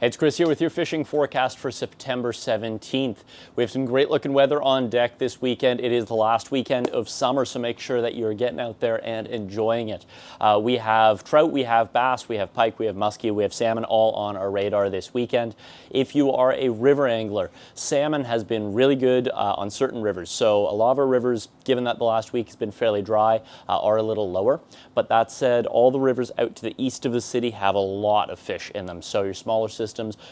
Hey, it's Chris here with your fishing forecast for September 17th. We have some great looking weather on deck this weekend. It is the last weekend of summer, so make sure that you're getting out there and enjoying it. We have trout, we have bass, we have pike, we have muskie, we have salmon all on our radar this weekend. If you are a river angler, salmon has been really good on certain rivers. So a lot of our rivers, given that the last week has been fairly dry, are a little lower. But that said, all the rivers out to the east of the city have a lot of fish in them. So your smaller systems,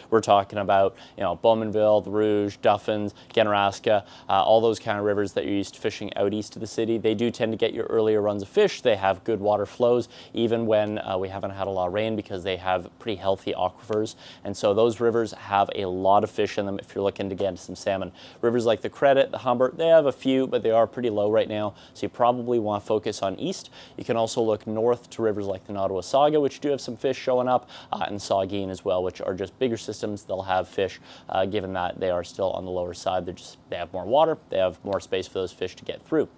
we're talking about, Bowmanville, the Rouge, Duffins, Ganaraska, all those kind of rivers that you're used to fishing out east of the city. They do tend to get your earlier runs of fish. They have good water flows, even when we haven't had a lot of rain, because they have pretty healthy aquifers. And so those rivers have a lot of fish in them if you're looking to get some salmon. Rivers like the Credit, the Humbert, they have a few, but they are pretty low right now. So you probably want to focus on east. You can also look north to rivers like the Nottawasaga, which do have some fish showing up, and Saugeen as well, which are just bigger systems. They'll have fish, given that they are still on the lower side. They have more water, they have more space for those fish to get through.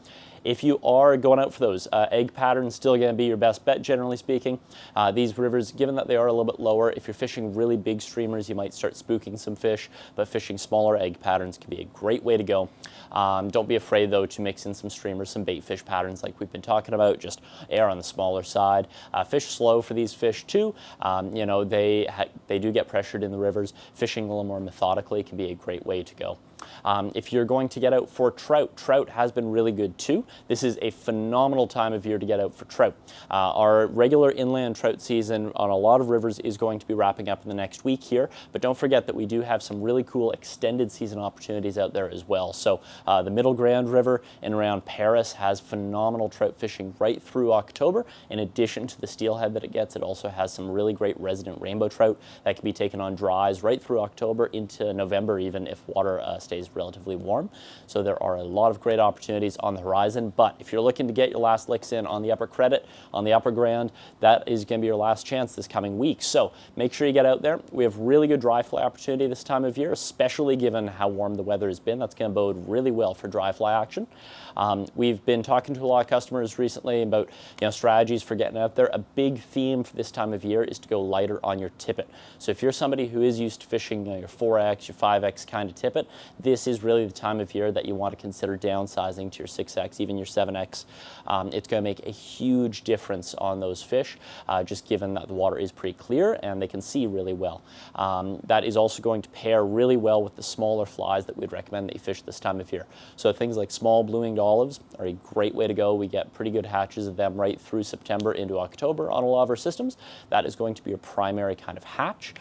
If you are going out for those, egg patterns still going to be your best bet, generally speaking. These rivers, given that they are a little bit lower, if you're fishing really big streamers, you might start spooking some fish, but fishing smaller egg patterns can be a great way to go. Don't be afraid, though, to mix in some streamers, some bait fish patterns like we've been talking about. Just err on the smaller side. Fish slow for these fish, too. They do get pressured in the rivers. Fishing a little more methodically can be a great way to go. If you're going to get out for trout, trout has been really good too. This is a phenomenal time of year to get out for trout. Our regular inland trout season on a lot of rivers is going to be wrapping up in the next week here, but don't forget that we do have some really cool extended season opportunities out there as well. So the Middle Grand River and around Paris has phenomenal trout fishing right through October. In addition to the steelhead that it gets, it also has some really great resident rainbow trout that can be taken on dries right through October into November, even if water stays relatively warm. So there are a lot of great opportunities on the horizon, but if you're looking to get your last licks in on the Upper Credit, on the Upper Grand, that is going to be your last chance this coming week. So make sure you get out there. We have really good dry fly opportunity this time of year, especially given how warm the weather has been. That's going to bode really well for dry fly action. We've been talking to a lot of customers recently about strategies for getting out there. A big theme for this time of year is to go lighter on your tippet. So if you're somebody who is used to fishing your 4X, your 5X kind of tippet, this is really the time of year that you want to consider downsizing to your 6X, even your 7X. It's going to make a huge difference on those fish, just given that the water is pretty clear and they can see really well. That is also going to pair really well with the smaller flies that we'd recommend that you fish this time of year. So things like small blue-winged olives are a great way to go. We get pretty good hatches of them right through September into October on a lot of our systems. That is going to be your primary kind of hatch.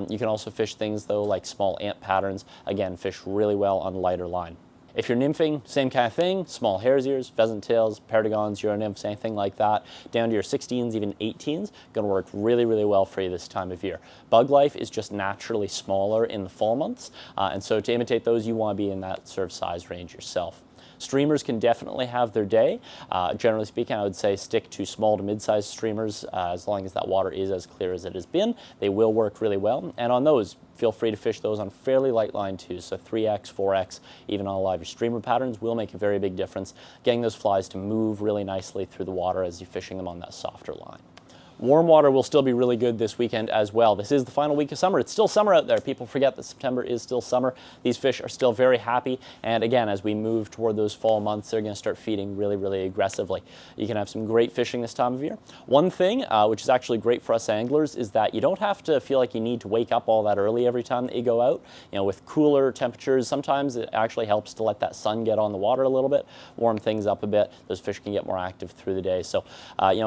You can also fish things, though, like small ant patterns. Again, fish really well on lighter line. If you're nymphing, same kind of thing, small hare's ears, pheasant tails, perdigons, euronymphs, anything like that, down to your 16s, even 18s, gonna work really, really well for you this time of year. Bug life is just naturally smaller in the fall months, and so to imitate those, you wanna be in that sort of size range yourself. Streamers can definitely have their day. Generally speaking, I would say stick to small to mid-sized streamers as long as that water is as clear as it has been. They will work really well. And on those, feel free to fish those on fairly light line too. So 3X, 4X, even on a lot of your streamer patterns will make a very big difference, getting those flies to move really nicely through the water as you're fishing them on that softer line. Warm water will still be really good this weekend as well. This is the final week of summer. It's still summer out there. People forget that September is still summer. These fish are still very happy. And again, as we move toward those fall months, they're going to start feeding really, really aggressively. You can have some great fishing this time of year. One thing, which is actually great for us anglers, is that you don't have to feel like you need to wake up all that early every time that you go out. With cooler temperatures, sometimes it actually helps to let that sun get on the water a little bit, warm things up a bit. Those fish can get more active through the day. So,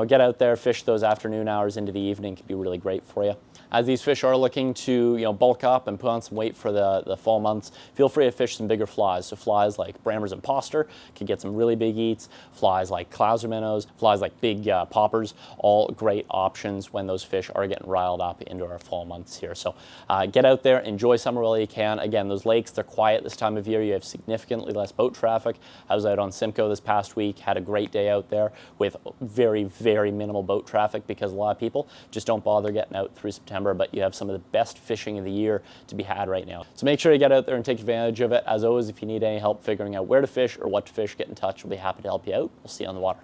get out there, fish those afternoon hours into the evening can be really great for you. As these fish are looking to bulk up and put on some weight for the fall months, feel free to fish some bigger flies. So flies like Brammer's imposter can get some really big eats. Flies like clouser minnows, flies like big poppers, all great options when those fish are getting riled up into our fall months here. So get out there, enjoy summer while you can. Again, those lakes, they're quiet this time of year. You have significantly less boat traffic. I was out on Simcoe this past week, had a great day out there with very, very minimal boat traffic because a lot of people just don't bother getting out through September, but you have some of the best fishing of the year to be had right now. So make sure you get out there and take advantage of it. As always, if you need any help figuring out where to fish or what to fish, get in touch. We'll be happy to help you out. We'll see you on the water.